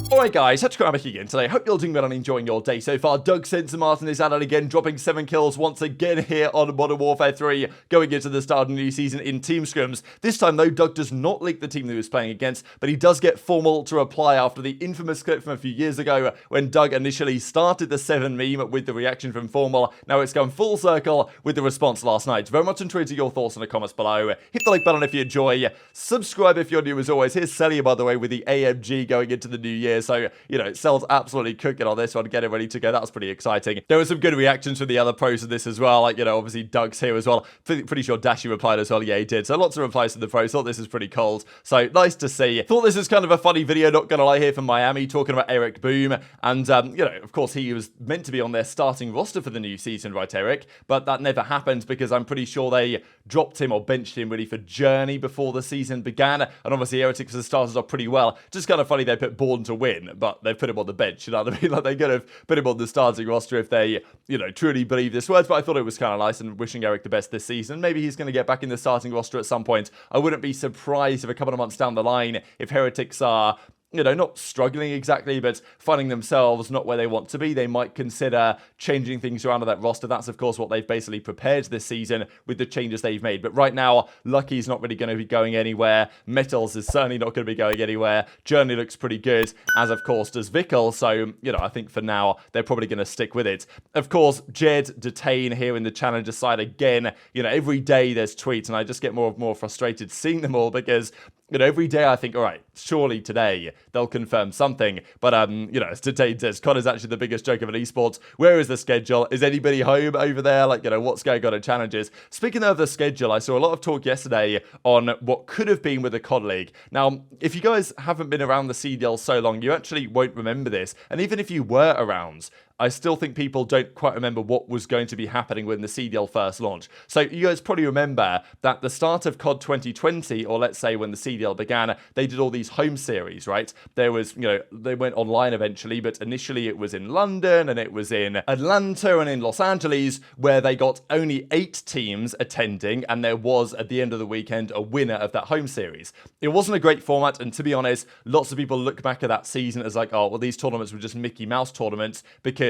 Alright guys, HyDra again today. Hope you're doing well and enjoying your day so far. Doug Censor Martin is at it again, dropping 7 kills once again here on Modern Warfare 3, going into the start of the new season in team scrims. This time though, Doug does not leak the team that he was playing against, but he does get FormaL to reply after the infamous clip from a few years ago when Doug initially started the 7 meme with the reaction from FormaL. Now it's gone full circle with the response last night. Very much intrigued to your thoughts in the comments below. Hit the like button if you enjoy. Subscribe if you're new as always. Here's Cellium, by the way, with the AMG going into the new year. So, you know, Cell's absolutely cooking on this one, getting ready to go. That was pretty exciting. There were some good reactions from the other pros of this as well. Like, you know, obviously Doug's here as well. Pretty sure Dashy replied as well. Yeah, he did. So lots of replies to the pros. Thought this was pretty cold. So nice to see. Thought this was kind of a funny video, not gonna lie, here from Miami, talking about ErikBooM. And, you know, of course, he was meant to be on their starting roster for the new season, right, Erik? But that never happened because I'm pretty sure they dropped him or benched him really for JurNii before the season began. And obviously Heretics has started off pretty well. Just kind of funny they put Born to win, but they've put him on the bench, you know what I mean? Like, they could have put him on the starting roster if they, you know, truly believe this words, but I thought it was kind of nice and wishing Erik the best this season. Maybe he's going to get back in the starting roster at some point. I wouldn't be surprised if a couple of months down the line, if Heretics are, you know, not struggling exactly, but finding themselves not where they want to be, they might consider changing things around on that roster. That's, of course, what they've basically prepared this season with the changes they've made. But right now, Lucky's not really going to be going anywhere. MettalZ is certainly not going to be going anywhere. JurNii looks pretty good, as, of course, does Vikul. So, you know, I think for now, they're probably going to stick with it. Of course, Jed Detain here in the Challenger side again. You know, every day there's tweets, and I just get more and more frustrated seeing them all because, you know, every day I think, all right, surely today they'll confirm something. But, you know, as Detain says, Connor's actually the biggest joke of an esports. Where is the schedule? Is anybody home over there? Like, you know, what's going on in challenges? Speaking of the schedule, I saw a lot of talk yesterday on what could have been with the COD League. Now, if you guys haven't been around the CDL so long, you actually won't remember this. And even if you were around, I still think people don't quite remember what was going to be happening when the CDL first launched. So you guys probably remember that the start of COD 2020, or let's say when the CDL began, they did all these home series, right? There was, you know, they went online eventually, but initially it was in London and it was in Atlanta and in Los Angeles, where they got only 8 teams attending, and there was, at the end of the weekend, a winner of that home series. It wasn't a great format, and to be honest, lots of people look back at that season as like, oh, well, these tournaments were just Mickey Mouse tournaments, because,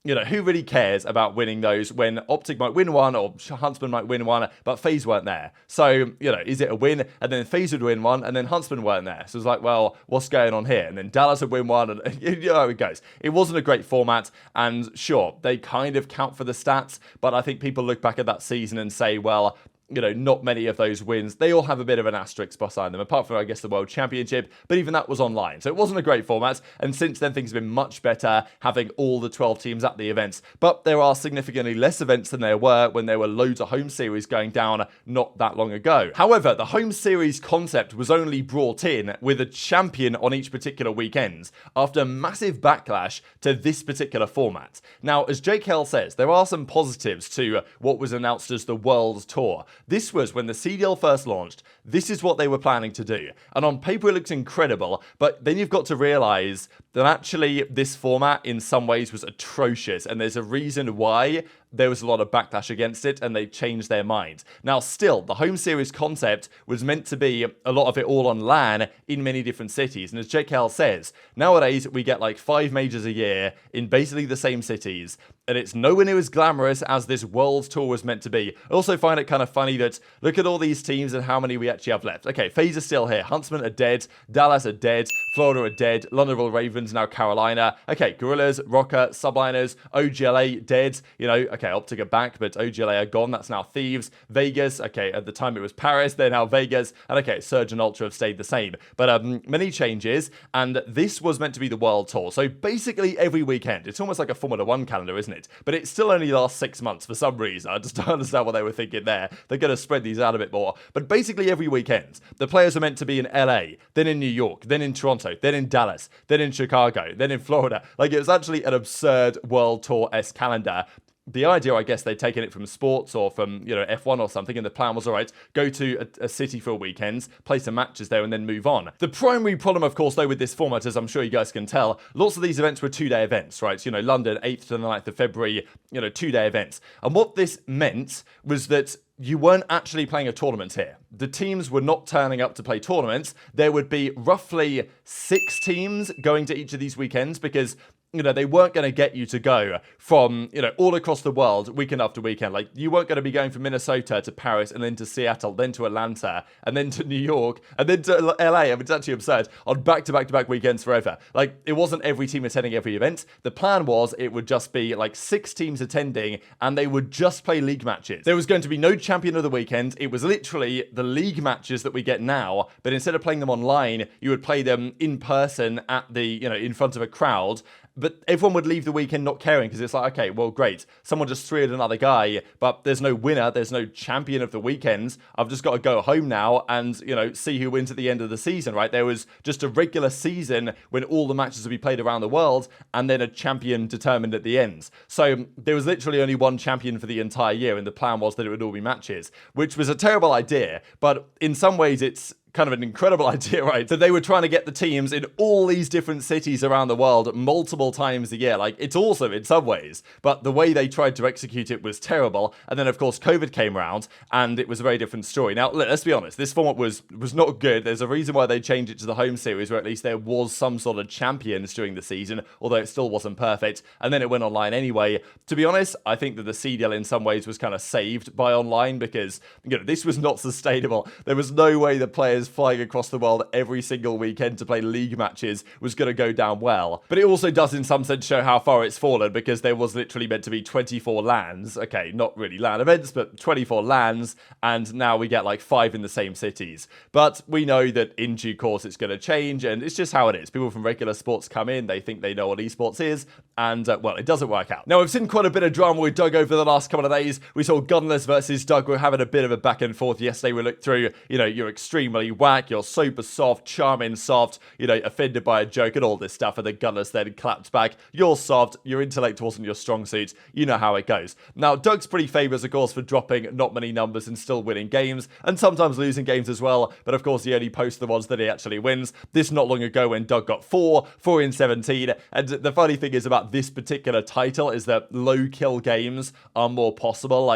you know, who really cares about winning those when OpTic might win one or Huntsman might win one, but FaZe weren't there? So, you know, is it a win? And then FaZe would win one, and then Huntsman weren't there. So it's like, well, what's going on here? And then Dallas would win one, and you know how it goes. It wasn't a great format, and sure, they kind of count for the stats, but I think people look back at that season and say, well, you know, not many of those wins, they all have a bit of an asterisk behind them, apart from, I guess, the World Championship, but even that was online, so it wasn't a great format, and since then things have been much better, having all the 12 teams at the events, but there are significantly less events than there were when there were loads of home series going down not that long ago. However, the home series concept was only brought in with a champion on each particular weekend, after massive backlash to this particular format. Now, as JKL says, there are some positives to what was announced as the World Tour. This was when the CDL first launched. This is what they were planning to do. And on paper, it looks incredible. But then you've got to realize that actually this format in some ways was atrocious. And there's a reason why there was a lot of backlash against it, and they changed their mind. Now, still, the home series concept was meant to be a lot of it all on LAN in many different cities. And as JKL says, nowadays we get like 5 majors a year in basically the same cities, and it's nowhere near as glamorous as this World Tour was meant to be. I also find it kind of funny that look at all these teams and how many we actually have left. Okay, FaZe is still here. Huntsman are dead. Dallas are dead. Florida are dead. London Royal Ravens, now Carolina. Okay, Gorillas, Rocker, Subliners, OGLA dead. You know, okay, OpTic are back, but OGLA are gone. That's now Thieves. Vegas, okay, at the time it was Paris. They're now Vegas. And okay, Surge and Ultra have stayed the same. But many changes, and this was meant to be the World Tour. So basically every weekend. It's almost like a Formula 1 calendar, isn't it? But it still only lasts 6 months for some reason. I just don't understand what they were thinking there. They're going to spread these out a bit more. But basically every weekend, the players are meant to be in LA, then in New York, then in Toronto, then in Dallas, then in Chicago, then in Florida. Like, it was actually an absurd World Tour-esque calendar. the idea, I guess, they'd taken it from sports or from, F1 or something, and the plan was, all right, go to a city for a weekend, play some matches there, and then move on. The primary problem, of course, though, with this format, as I'm sure you guys can tell, lots of these events were 2-day events, right? London, 8th to the 9th of February, 2-day events. And what this meant was that you weren't actually playing a tournament here. The teams were not turning up to play tournaments. There would be roughly 6 teams going to each of these weekends because they weren't going to get you to go from, all across the world, weekend after weekend. Like, you weren't going to be going from Minnesota to Paris and then to Seattle, then to Atlanta, and then to New York, and then to LA. I mean, it's actually absurd. On back-to-back-to-back weekends forever. Like, it wasn't every team attending every event. The plan was it would just be, 6 teams attending, and they would just play league matches. There was going to be no champion of the weekend. It was literally the league matches that we get now, but instead of playing them online, you would play them in person at the, in front of a crowd. But everyone would leave the weekend not caring because it's like, okay, well, great. Someone just threw another guy, but there's no winner. There's no champion of the weekend. I've just got to go home now and, see who wins at the end of the season, right? There was just a regular season when all the matches would be played around the world and then a champion determined at the end. So there was literally only one champion for the entire year, and the plan was that it would all be matches, which was a terrible idea. But in some ways, it's kind of an incredible idea, right? So they were trying to get the teams in all these different cities around the world multiple times a year. Like, it's awesome in some ways, but the way they tried to execute it was terrible. And then, of course, COVID came around, and it was a very different story. Now, let's be honest, this format was not good. There's a reason why they changed it to the home series, where at least there was some sort of champions during the season, although it still wasn't perfect. And then it went online anyway. To be honest, I think that the CDL in some ways was kind of saved by online because, this was not sustainable. There was no way the players flying across the world every single weekend to play league matches was going to go down well. But it also does in some sense show how far it's fallen, because there was literally meant to be 24 LANs. Okay, not really LAN events, but 24 LANs, and now we get 5 in the same cities. But we know that in due course it's going to change, and it's just how it is. People from regular sports come in, they think they know what esports is, and well, it doesn't work out. Now, we've seen quite a bit of drama with Doug over the last couple of days. We saw Gunless versus Doug. We're having a bit of a back and forth yesterday. We looked through, you're extremely whack, you're super soft, charming soft, offended by a joke and all this stuff, and then Gunless then clapped back, you're soft, your intellect wasn't your strong suit, you know how it goes. Now, Doug's pretty famous, of course, for dropping not many numbers and still winning games, and sometimes losing games as well, but of course he only posts the ones that he actually wins. This not long ago when Doug got 4 in 17, and the funny thing is about this particular title is that low kill games are more possible.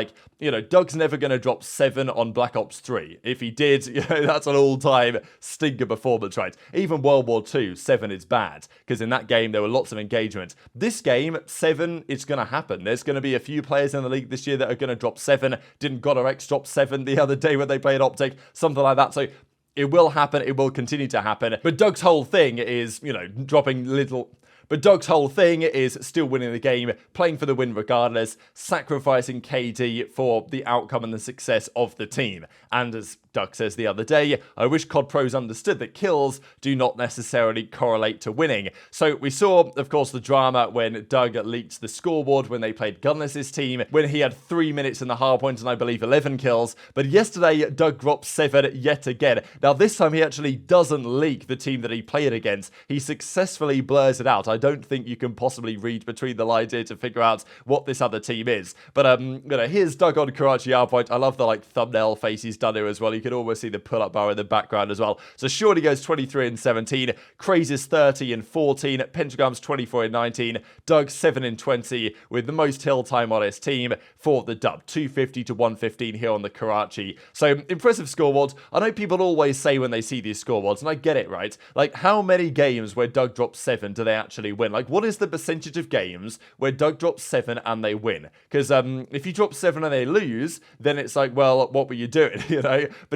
Doug's never going to drop 7 on Black Ops 3. If he did, that's an all-time stinker performance, right? Even World War II, 7 is bad, because in that game there were lots of engagement. This game, 7, it's going to happen. There's going to be a few players in the league this year that are going to drop 7. Didn't GodderX drop 7 the other day when they played OpTic? Something like that. So it will happen. It will continue to happen. But Doug's whole thing is, dropping little... But Doug's whole thing is still winning the game, playing for the win regardless, sacrificing KD for the outcome and the success of the team. And as Doug says the other day, I wish COD pros understood that kills do not necessarily correlate to winning. So we saw, of course, the drama when Doug leaked the scoreboard when they played Gunless's team, when he had 3 minutes in the hardpoint and I believe 11 kills. But yesterday, Doug dropped 7 yet again. Now, this time he actually doesn't leak the team that he played against. He successfully blurs it out. I don't think you can possibly read between the lines here to figure out what this other team is. But, here's Doug on Karachi hardpoint. I love the, thumbnail face he's done here as well. You can almost see the pull-up bar in the background as well. So Shorty goes 23 in 17, Crazy's 30 in 14, Pentagram's 24 in 19, Doug 7 in 20 with the most hill time on his team for the dub. 250 to 115 here on the Karachi. So impressive scoreboards. I know people always say when they see these scoreboards, and I get it, right? How many games where Doug drops 7 do they actually win? What is the percentage of games where Doug drops 7 and they win? Because if you drop 7 and they lose, then it's well, what were you doing,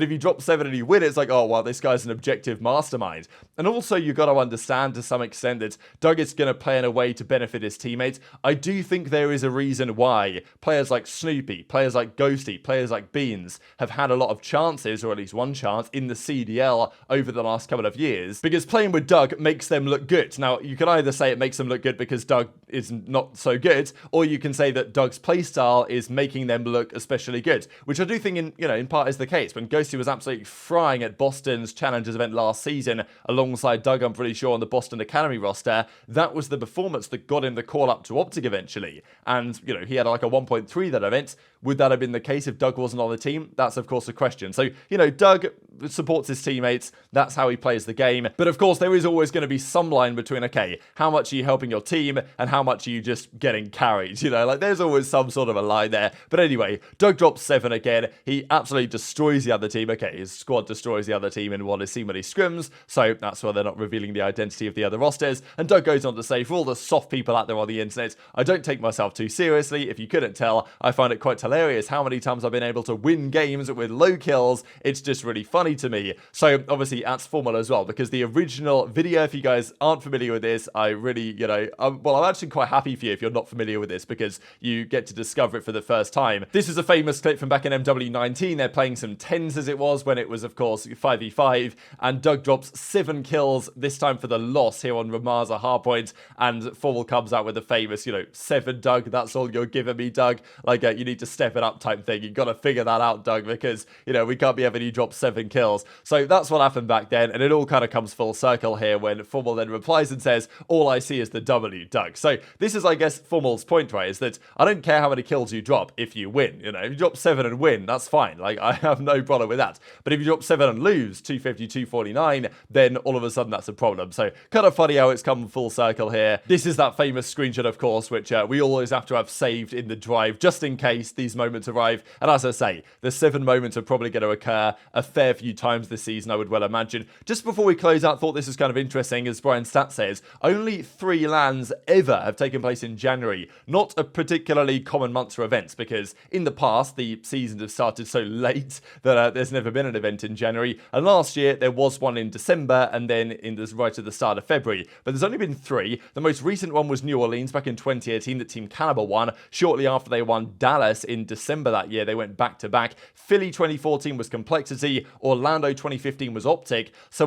But if you drop 7 and you win, it's oh, well, this guy's an objective mastermind. And also, you got to understand to some extent that Doug is going to play in a way to benefit his teammates. I do think there is a reason why players like Snoopy, players like Ghosty, players like Beans have had a lot of chances, or at least one chance, in the CDL over the last couple of years, because playing with Doug makes them look good. Now, you can either say it makes them look good because Doug is not so good, or you can say that Doug's playstyle is making them look especially good, which I do think in part is the case. When Ghosty was absolutely frying at Boston's Challengers event last season, alongside Doug, I'm pretty sure, on the Boston Academy roster, that was the performance that got him the call up to OpTic eventually. And, he had like a 1.3 that event. Would that have been the case if Doug wasn't on the team? That's, of course, a question. So, Doug supports his teammates. That's how he plays the game. But, of course, there is always going to be some line between, okay, how much are you helping your team and how much are you just getting carried? There's always some sort of a line there. But anyway, Doug drops 7 again. He absolutely destroys the other team. Okay, his squad destroys the other team in what is seemingly scrims. So that's why they're not revealing the identity of the other rosters. And Doug goes on to say, for all the soft people out there on the internet, I don't take myself too seriously. If you couldn't tell, I find it quite hilarious how many times I've been able to win games with low kills. It's just really funny to me. So obviously that's FormaL as well, because the original video, if you guys aren't familiar with this, I really, I'm actually quite happy for you if you're not familiar with this, because you get to discover it for the first time. This is a famous clip from back in MW19. They're playing some 10s as it was, when it was, of course, 5v5, and Doug drops 7 kills, this time for the loss here on Ramaza hardpoint, and FormaL comes out with the famous, 7 Doug, that's all you're giving me, Doug. You need to step it up type thing. You've got to figure that out, Doug, because, we can't be having you drop 7 kills. So that's what happened back then, and it all kind of comes full circle here when FormaL then replies and says, all I see is the W, Doug. So this is, I guess, FormaL's point, right, is that I don't care how many kills you drop if you win. If you drop 7 and win, that's fine. I have no problem with that. But if you drop 7 and lose, 250, 249, then all of a sudden that's a problem. So kind of funny how it's come full circle here. This is that famous screenshot, of course, which we always have to have saved in the drive, just in case these moments arrive. And as I say, the 7 moments are probably going to occur a fair few times this season, I would well imagine. Just before we close out, thought this was kind of interesting, as Brian Stat says, only 3 LANs ever have taken place in January. Not a particularly common month for events, because in the past, the seasons have started so late that there's never been an event in January. And last year, there was one in December, and then right at the start of February. But there's only been 3. The most recent one was New Orleans back in 2018 that Team Cannibal won. Shortly after they won Dallas in December that year, they went back-to-back. Philly 2014 was Complexity. Orlando 2015 was OpTic. So,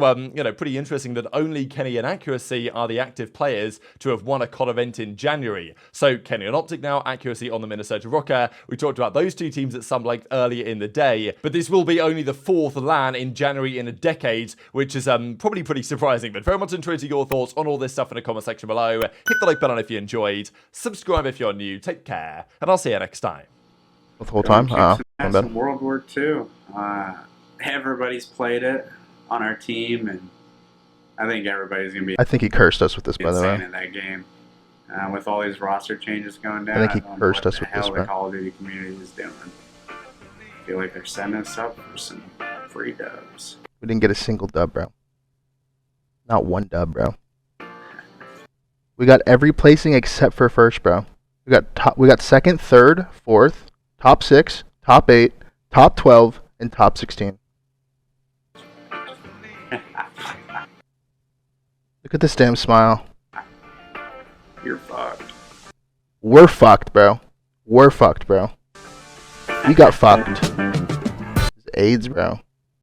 pretty interesting that only Kenny and Accuracy are the active players to have won a COD event in January. So, Kenny and OpTic now, Accuracy on the Minnesota Rocker. We talked about those 2 teams at some length earlier in the day. But this will be only the 4th LAN in January in a decade, which is probably pretty surprising. But very much intrigued to your thoughts on all this stuff in the comment section below. Hit the like button if you enjoyed. Subscribe if you're new. Take care. And I'll see you next time. The whole time? From World War II. Everybody's played it on our team, and I think everybody's going to be... I think he cursed us with this, by the way. ...in that game. With all these roster changes going down, I think he cursed us with this, the Call of Duty community is doing. I feel like they're setting us up for some free dubs. We didn't get a single dub, bro. Not one dub, bro. We got every placing except for first, bro. We got second, third, fourth, top 6, top 8, top 12, and top 16. Look at this damn smile. You're fucked. We're fucked, bro. We're fucked, bro. We got fucked. It's AIDS, bro.